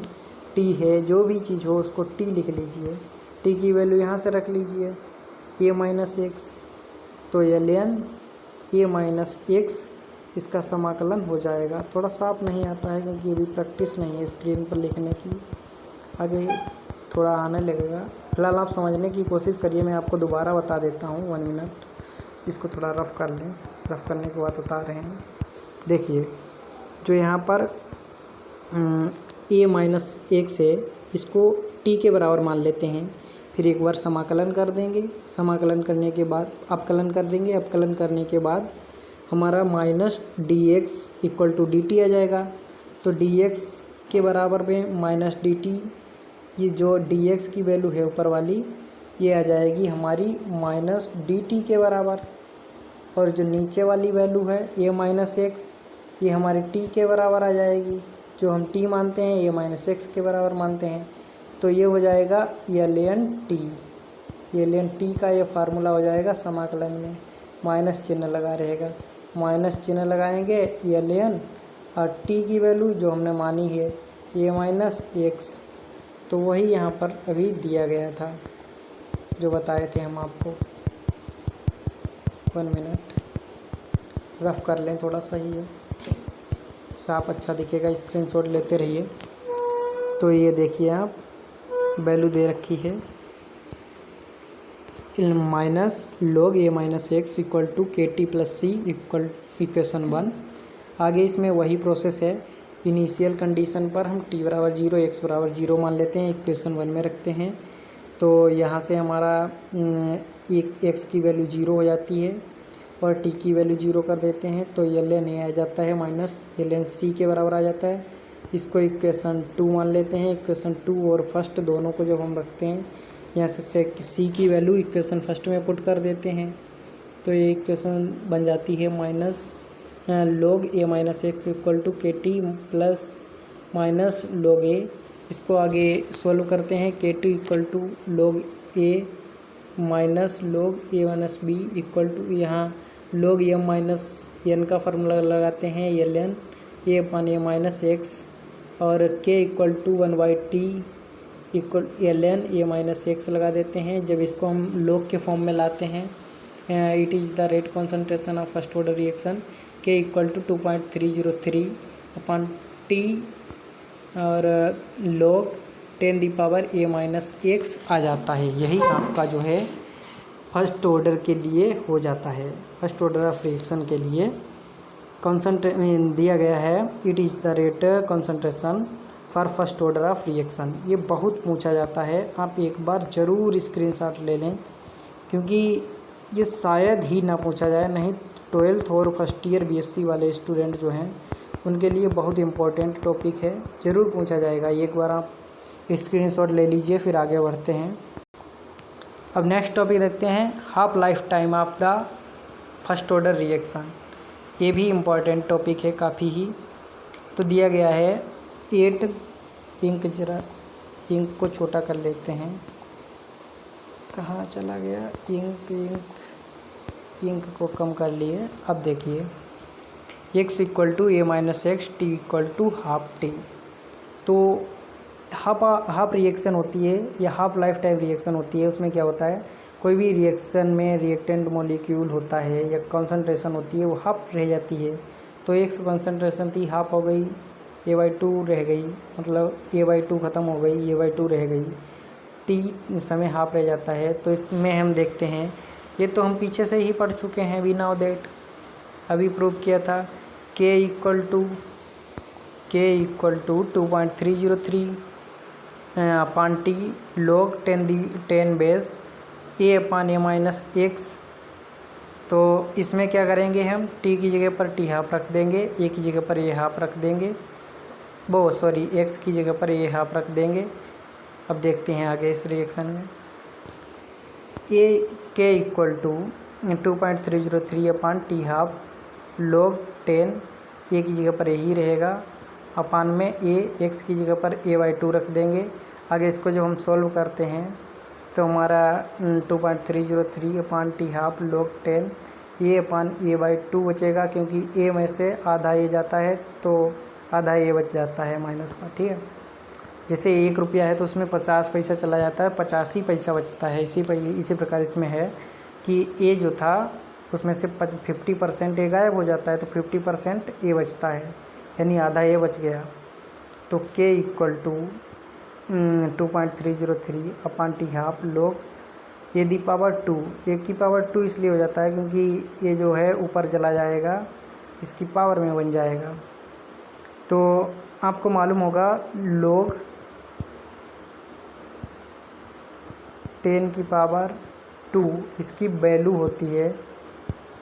टी है, जो भी चीज़ हो उसको टी लिख लीजिए, टी की वैल्यू यहाँ से रख लीजिए ए माइनस एक्स, तो L N A minus X इसका समाकलन हो जाएगा। थोड़ा साफ नहीं आता है क्योंकि अभी प्रैक्टिस नहीं है स्क्रीन पर लिखने की, आगे थोड़ा आने लगेगा। फिलहाल आप समझने की कोशिश करिए, मैं आपको दोबारा बता देता हूँ 1 मिनट। इसको थोड़ा रफ़ कर लें, रफ़ करने के बाद बता रहे हैं। देखिए जो यहाँ पर ए माइनस एक्स है, इसको टी के बराबर मान लेते हैं, फिर एक बार समाकलन कर देंगे, समाकलन करने के बाद अपकलन कर देंगे, अपकलन करने के बाद हमारा minus D X equal to D T आ जाएगा। तो डी एक्स के बराबर में माइनस डी टी, ये जो डी एक्स की वैल्यू है ऊपर वाली, ये आ जाएगी हमारी माइनस डी टी के बराबर, और जो नीचे वाली वैल्यू है ए माइनस एक्स, ये हमारी टी के बराबर आ जाएगी, जो हम टी मानते हैं ए माइनस एक्स के बराबर मानते हैं, तो ये हो जाएगा L N T. L N T का ये फार्मूला हो जाएगा समाकलन में, माइनस चिन्ह लगा रहेगा, माइनस चिन्ह लगाएंगे एल एन और टी की वैल्यू जो हमने मानी है ए माइनस एक्स, तो वही यहाँ पर अभी दिया गया था जो बताए थे हम आपको। 1 मिनट रफ़ कर लें, थोड़ा सही है, साफ अच्छा दिखेगा, स्क्रीनशॉट लेते रहिए। तो ये देखिए आप वैल्यू दे रखी है minus log A minus X equal to K T plus C equal equation 1। आगे इसमें वही प्रोसेस है, इनिशियल कंडीशन पर हम t बराबर 0 x बराबर 0 मान लेते हैं, इक्वेशन 1 में रखते हैं, तो यहाँ से हमारा एक x की वैल्यू 0 हो जाती है और t की वैल्यू 0 कर देते हैं, तो एल एन आ जाता है माइनस एल एन सी के बराबर आ जाता है। इसको इक्वेशन 2 मान लेते हैं, इक्वेशन 2 और फर्स्ट दोनों को जब हम रखते हैं, यहाँ से सी की वैल्यू इक्वेशन फर्स्ट में पुट कर देते हैं, तो ये इक्वेशन बन जाती है minus log A minus X equal to K T plus minus log A. इसको आगे सॉल्व करते हैं, K T equal to log A minus log A minus B equal to यहाँ log m माइनस n का formula लगाते हैं ln a upon a minus X और k equal to 1/t equal ln a minus x लगा देते हैं। जब इसको हम log के फॉर्म में लाते हैं it is the rate concentration of first order reaction k equal to 2.303 upon t और log 10 the power a minus X आ जाता है। यही आपका जो है फर्स्ट ऑर्डर के लिए हो जाता है। फर्स्ट ऑर्डर ऑफ रिएक्शन के लिए दिया गया है it is the rate concentration for first order of reaction. ये बहुत पूछा जाता है, आप एक बार ज़रूर स्क्रीनशॉट ले लें क्योंकि ये शायद ही ना पूछा जाए, नहीं 12th और फर्स्ट ईयर बीएससी वाले स्टूडेंट जो हैं उनके लिए बहुत इम्पोर्टेंट टॉपिक है, ज़रूर पूछा जाएगा। एक बार आप स्क्रीनशॉट ले लीजिए, फिर आगे बढ़ते हैं। अब नेक्स्ट टॉपिक देखते हैं half life time of the first order reaction. ये भी इम्पोर्टेंट टॉपिक है काफ़ी ही। तो दिया गया है 8 इंक, जरा इंक को छोटा कर लेते हैं, कहाँ चला गया इंक को कम कर लिए। अब देखिए x equal to a minus X T equal to half T. तो हाफ रिएक्शन होती है या हाफ लाइफ टाइम रिएक्शन होती है। उसमें क्या होता है, कोई भी रिएक्शन में रिएक्टेंट मॉलिक्यूल होता है या कॉन्सेंट्रेशन होती है वो हाफ रह जाती है। तो एक कॉन्सेंट्रेशन थी हाफ हो गई, a/2 रह गई, मतलब a/2 ख़त्म हो गई, a/2 रह गई, t समय हाफ रह जाता है। तो इसमें हम देखते हैं, ये तो हम पीछे से ही पढ़ चुके हैं, वी नाउ दैट अभी प्रूव किया था k equal to 2.303 upon T log 10 base a upon a minus X. तो इसमें क्या करेंगे, हम t की जगह पर t हाफ रख देंगे, a की जगह पर a हाफ रख देंगे, x की जगह पर a हाफ रख देंगे। अब देखते हैं आगे इस रिएक्शन में k equal to 2.303 upon T half log 10 a की जगह पर a ही रहेगा, अपान में a x की जगह पर a/2 रख देंगे। आगे इसको जब हम सॉल्व करते हैं तो हमारा 2.303 upon T half log 10 a upon a/2 बचेगा, क्योंकि a में से आधा a जाता है तो आधा a बच जाता है माइनस का। ठीक है, जैसे 1 रुपया है तो उसमें 50 पैसा चला जाता है, 85 ही पैसा बचता है। इसी प्रकार इसमें है कि a जो था उसमें से 50% a गायब हो जाता है, तो 50% a बचता है, यानी आधा a बच गया। तो k equal to 2.303 upon T half log a the power 2। a की पावर 2 इसलिए हो जाता है क्योंकि ये जो है ऊपर चला जाएगा, इसकी पावर में बन जाएगा। तो आपको मालूम होगा log 10 की पावर 2 इसकी वैल्यू होती है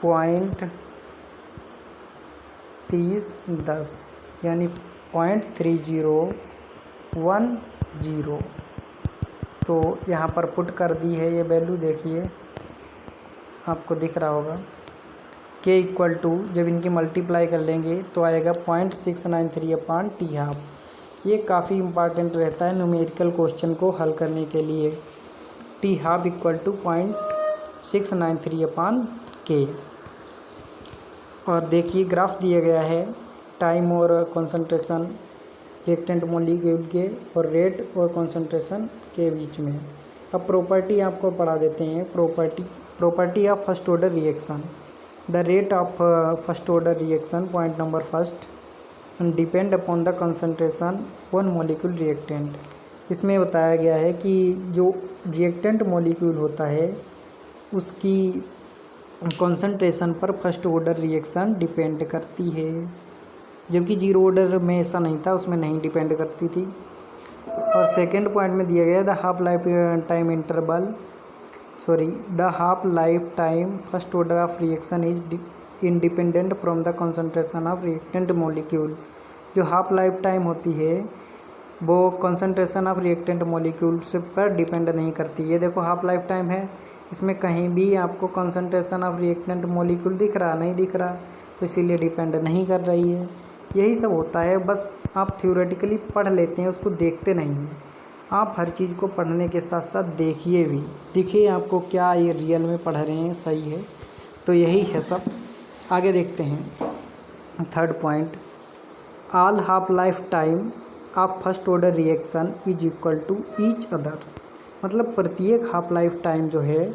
0.3010 यानी 0.3010। तो यहाँ पर पुट कर दी है ये वैल्यू, देखिए आपको दिख रहा होगा। k इक्वल टू जब इनकी मल्टीप्लाई कर लेंगे तो आएगा 0.693 अपान टी हाफ। ये काफ़ी इम्पॉर्टेंट रहता है न्यूमेरिकल क्वेश्चन को हल करने के लिए। T half equal to 0.693 upon k। और देखिए ग्राफ दिया गया है टाइम और कंसंट्रेशन रिएक्टेंट मॉलिक्यूल के और रेट और कंसंट्रेशन के बीच में। अब प्रॉपर्टी आपको पढ़ा देते हैं। Property of first order reaction. The rate of first order reaction, point number first, depend upon the concentration on molecule reactant. इसमें बताया गया है कि जो रिएक्टेंट मॉलिक्यूल होता है उसकी कंसंट्रेशन पर फर्स्ट ऑर्डर रिएक्शन डिपेंड करती है, जबकि जीरो ऑर्डर में ऐसा नहीं था, उसमें नहीं डिपेंड करती थी। और सेकंड पॉइंट में दिया गया the half life time first order of reaction is independent from the concentration of reactant molecule. जो हाफ लाइफ टाइम होती है वो कंसंट्रेशन ऑफ रिएक्टेंट मॉलिक्यूल से पर डिपेंड नहीं करती। ये देखो हाफ लाइफ टाइम है, इसमें कहीं भी आपको कंसंट्रेशन ऑफ रिएक्टेंट मॉलिक्यूल दिख रहा नहीं दिख रहा, तो इसीलिए डिपेंड नहीं कर रही है। यही सब होता है, बस आप थ्योरेटिकली पढ़ लेते हैं, उसको देखते नहीं हैं। आप हर चीज़ को पढ़ने के साथ साथ देखिए भी, दिखे आपको क्या ये रियल में पढ़ रहे हैं सही है। तो यही है सब। आगे देखते हैं third point, all half life time of first order reaction is equal to each other. मतलब प्रत्येक हाफ लाइफ टाइम जो है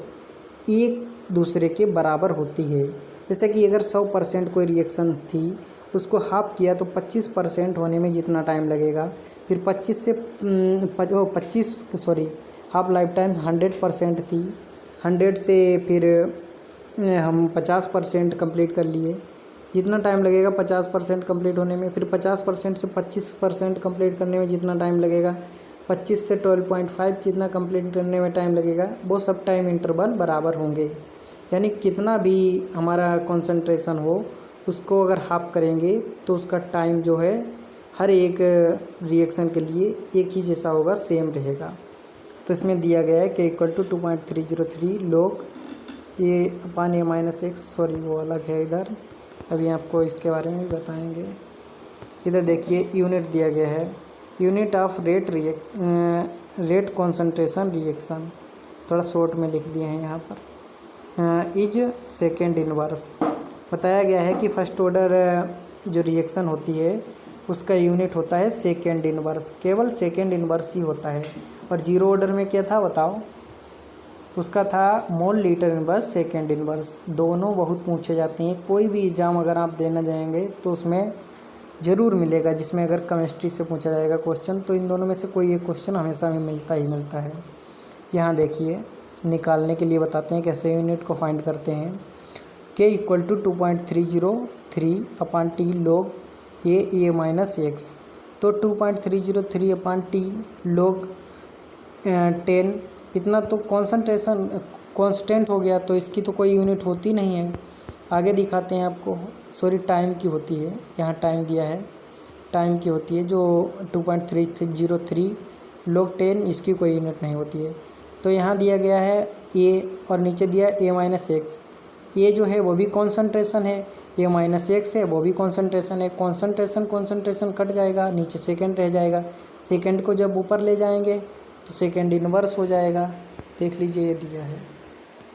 एक दूसरे के बराबर होती है। जैसे कि अगर 100% कोई रिएक्शन थी, उसको हाफ किया तो 25% होने में जितना टाइम लगेगा, फिर 25 सॉरी हाफ लाइफ टाइम 100% थी, 100 से फिर हम 50% कंप्लीट कर लिए, जितना टाइम लगेगा 50% कंप्लीट होने में, फिर 50% से 25% कंप्लीट करने में जितना टाइम लगेगा, 25 से 12.5 जितना कंप्लीट करने में टाइम लगेगा, वो सब टाइम इंटरवल बराबर होंगे। यानी कितना भी हमारा कंसंट्रेशन हो, उसको अगर हाफ करेंगे तो उसका टाइम जो है हर एक रिएक्शन के लिए एक ही जैसा होगा, सेम रहेगा। तो इसमें दिया गया है कि इक्वल टू 2.303 लोग ये अपान ए माइनस एक्स, सॉरी वो अलग है इधर, अभी आपको इसके बारे में भी बताएंगे। इधर देखिए यूनिट दिया गया है, unit of rate concentration reaction, थोड़ा शॉर्ट में लिख दिए हैं यहाँ पर, इज सेकेंड इनवर्स। बताया गया है कि फर्स्ट ऑर्डर जो रिएक्शन होती है उसका यूनिट होता है सेकेंड इनवर्स, केवल सेकेंड इनवर्स ही होता है। और जीरो ऑर्डर में क्या था बताओ, उसका था mole litre inverse, second inverse. दोनों बहुत पूछे जाते हैं, कोई भी एग्ज़ाम अगर आप देना जाएंगे तो उसमें ज़रूर मिलेगा, जिसमें अगर केमिस्ट्री से पूछा जाएगा क्वेश्चन तो इन दोनों में से कोई एक क्वेश्चन हमेशा में मिलता ही मिलता है। यहाँ देखिए निकालने के लिए बताते हैं कैसे यूनिट को फाइंड करते हैं। K equal to 2.303 upon T log A minus X. तो 2.303 अपान टी लॉग 10, इतना तो कॉन्सेंट्रेशन कांस्टेंट हो गया, तो इसकी तो कोई यूनिट होती नहीं है। आगे दिखाते हैं आपको, सॉरी टाइम की होती है, यहाँ टाइम दिया है, टाइम की होती है जो 2.303 लॉग 10, इसकी कोई यूनिट नहीं होती है। तो यहाँ दिया गया है ए और नीचे दिया ए माइनस एक्स। ए जो है वो भी कॉन्सेंट्रेशन है, ए माइनस एक्स है वो भी कॉन्सेंट्रेशन है। कॉन्सेंट्रेशन कट जाएगा, नीचे सेकंड रह जाएगा, सेकंड को जब ऊपर ले जाएंगे तो सेकंड इनवर्स हो जाएगा। देख लीजिए ये दिया है।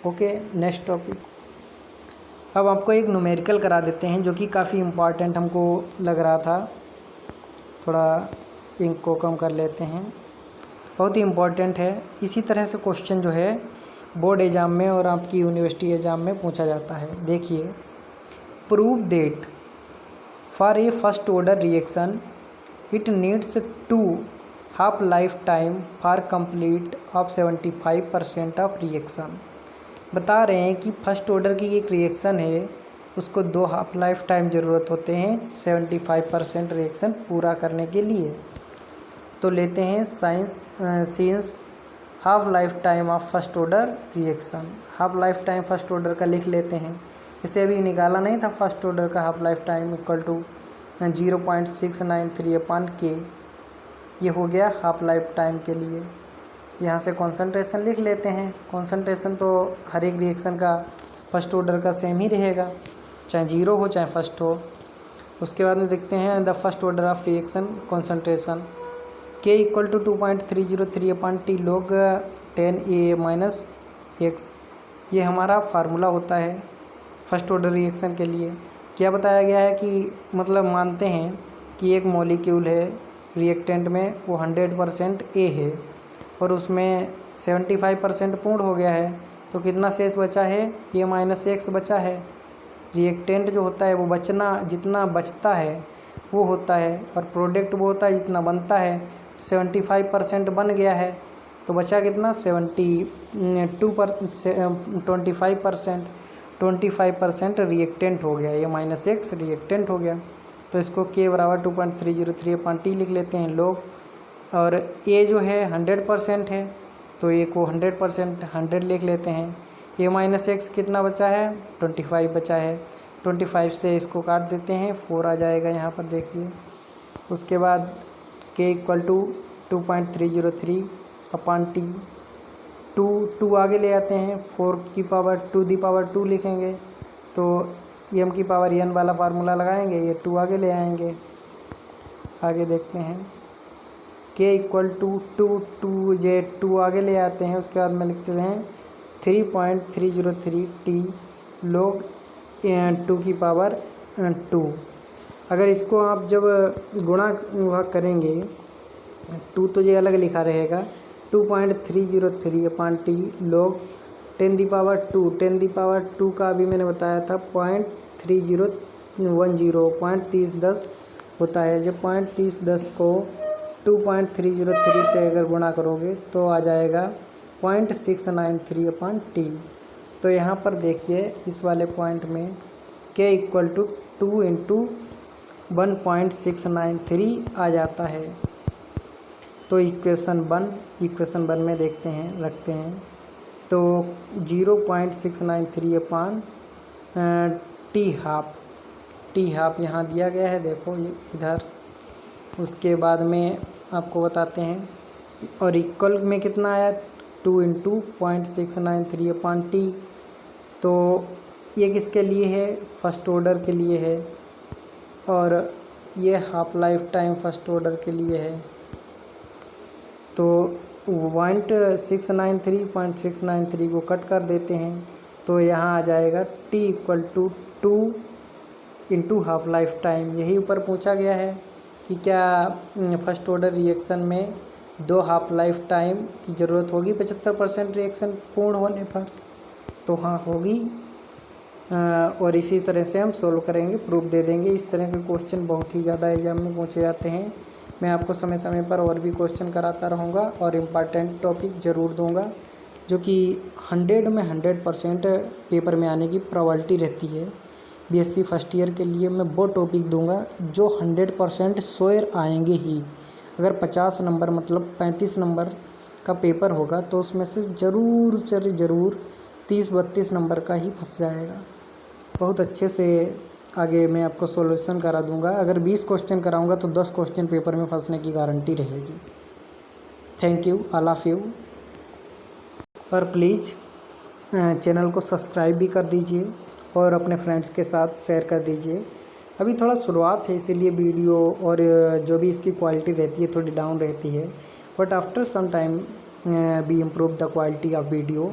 Okay, next topic. अब आपको एक न्यूमेरिकल करा देते हैं जो कि काफ़ी इम्पॉर्टेंट हमको लग रहा था, थोड़ा इंक को कम कर लेते हैं, बहुत ही इम्पॉर्टेंट है। इसी तरह से क्वेश्चन जो है बोर्ड एग्ज़ाम में और आपकी यूनिवर्सिटी एग्ज़ाम में पूछा जाता है। देखिए, prove that for a first order reaction it needs 2 half life time for complete of 75% of reaction. बता रहे हैं कि फर्स्ट ऑर्डर की एक रिएक्शन है, उसको 2 हाफ लाइफ टाइम ज़रूरत होते हैं 75% रिएक्शन पूरा करने के लिए। तो लेते हैं since half life time of first order reaction. Half life time first order का लिख लेते हैं, इसे अभी निकाला नहीं था। फर्स्ट ऑर्डर का half life time equal to 0.693 upon K, ये हो गया हाफ लाइफ टाइम के लिए। यहाँ से कॉन्सेंट्रेशन लिख लेते हैं। कॉन्सेंट्रेशन तो हर एक रिएक्शन का फर्स्ट ऑर्डर का सेम ही रहेगा, चाहे जीरो हो चाहे फर्स्ट हो। उसके बाद में देखते हैं the first order of reaction concentration, K equal to 2.303 upon T log 10 A minus X. ये हमारा फार्मूला होता है फर्स्ट ऑर्डर रिएक्शन के लिए। क्या बताया गया है कि मतलब मानते हैं कि एक मॉलिक्यूल है रिएक्टेंट में, वो 100% ए है और उसमें 75% पूर्ण हो गया है, तो कितना शेष बचा है, ए माइनस एक्स बचा है। रिएक्टेंट जो होता है वो जितना बचता है वो होता है, और प्रोडक्ट वो होता है जितना बनता है। 75% बन गया है तो बचा कितना, 25% रिएक्टेंट हो गया, ये माइनस एक्स रिएक्टेंट हो गया। तो इसको के बराबर 2.303 अपान टी लिख लेते हैं लोग। और ए जो है 100% है, तो ए को 100% 100 लिख लेते हैं। ए माइनस एक्स कितना बचा है, 25 बचा है, 25 से इसको काट देते हैं, 4 आ जाएगा यहाँ पर देखिए। उसके बाद के इक्वल टू 2.303 अपान टी, 2 आगे ले आते हैं, 4 की पावर 2 दी पावर 2 लिखेंगे, तो एम की पावर एन वाला फार्मूला लगाएंगे, ये 2 आगे ले आएंगे। आगे देखते हैं के इक्वल टू 2 आगे ले आते हैं। उसके बाद में लिखते हैं 3.303 टी log 2 की पावर 2। अगर इसको आप जब गुणा वह करेंगे 2 तो ये अलग लिखा रहेगा 2.303 upon T log 10 the power 2। 10 the power 2 का अभी मैंने बताया था 0.3010 0.3010 होता है। जब 0.3010 को 2.303 से अगर गुणा करोगे तो आ जाएगा 0.693 अपान टी। तो यहाँ पर देखिए इस वाले पॉइंट में k इक्वल टू 2 इंटू 1.693 आ जाता है। तो इक्वेशन वन में देखते हैं, रखते हैं तो 0.693 अपान टी हाफ यहाँ दिया गया है, देखो ये इधर। उसके बाद में आपको बताते हैं और इक्वल में कितना आया 2 इंटू 0.693 अपान टी। तो ये किसके लिए है, फर्स्ट ऑर्डर के लिए है और ये half life time first order के लिए है। तो 0.693 को कट कर देते हैं तो यहाँ आ जाएगा t equal to 2 into half life time. यही ऊपर पूछा गया है कि क्या फर्स्ट ऑर्डर रिएक्शन में 2 हाफ लाइफ टाइम की ज़रूरत होगी 75% रिएक्शन पूर्ण होने पर, तो हाँ होगी। और इसी तरह से हम सोल्व करेंगे, प्रूफ दे देंगे। इस तरह के क्वेश्चन बहुत ही ज़्यादा एग्जाम में पूछे जाते हैं। मैं आपको समय समय पर और भी क्वेश्चन कराता रहूँगा और इम्पॉर्टेंट टॉपिक ज़रूर दूंगा जो कि 100 में 100% पेपर में आने की प्रोबेबिलिटी रहती है। बीएससी फर्स्ट ईयर के लिए मैं वो टॉपिक दूंगा जो 100% श्योर आएंगे ही। अगर 50 नंबर मतलब 35 नंबर का पेपर होगा तो उसमें से ज़रूर 30-32 नंबर का ही फंस जाएगा। बहुत अच्छे से आगे मैं आपको सॉल्यूशन करा दूंगा। अगर 20 क्वेश्चन कराऊंगा तो 10 क्वेश्चन पेपर में फंसने की गारंटी रहेगी। Thank you, all of you. और प्लीज़ चैनल को सब्सक्राइब भी कर दीजिए और अपने फ्रेंड्स के साथ शेयर कर दीजिए। अभी थोड़ा शुरुआत है इसीलिए वीडियो और जो भी इसकी क्वालिटी रहती है थोड़ी डाउन रहती है, but after some time we improve the quality of video.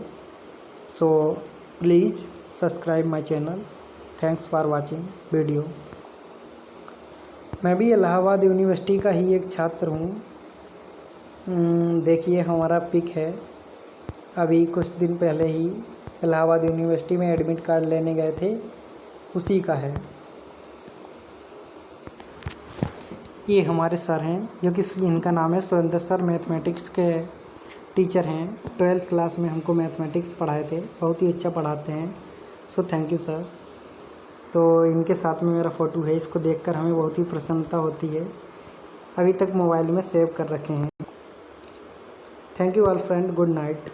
So please subscribe my channel. Thanks for watching video. मैं भी इलाहाबाद यूनिवर्सिटी का ही एक छात्र हूँ। देखिए हमारा पिक है, अभी कुछ दिन पहले ही इलाहाबाद यूनिवर्सिटी में एडमिट कार्ड लेने गए थे, उसी का है। ये हमारे सर हैं जो कि इनका नाम है सुरेंद्र सर, मैथमेटिक्स के टीचर हैं। 12th क्लास में हमको मैथमेटिक्स पढ़ाए थे, बहुत ही अच्छा पढ़ाते हैं। So thank you sir. तो इनके साथ में मेरा फ़ोटो है, इसको देखकर हमें बहुत ही प्रसन्नता होती है। अभी तक मोबाइल में सेव कर रखे हैं। Thank you all friend, good night.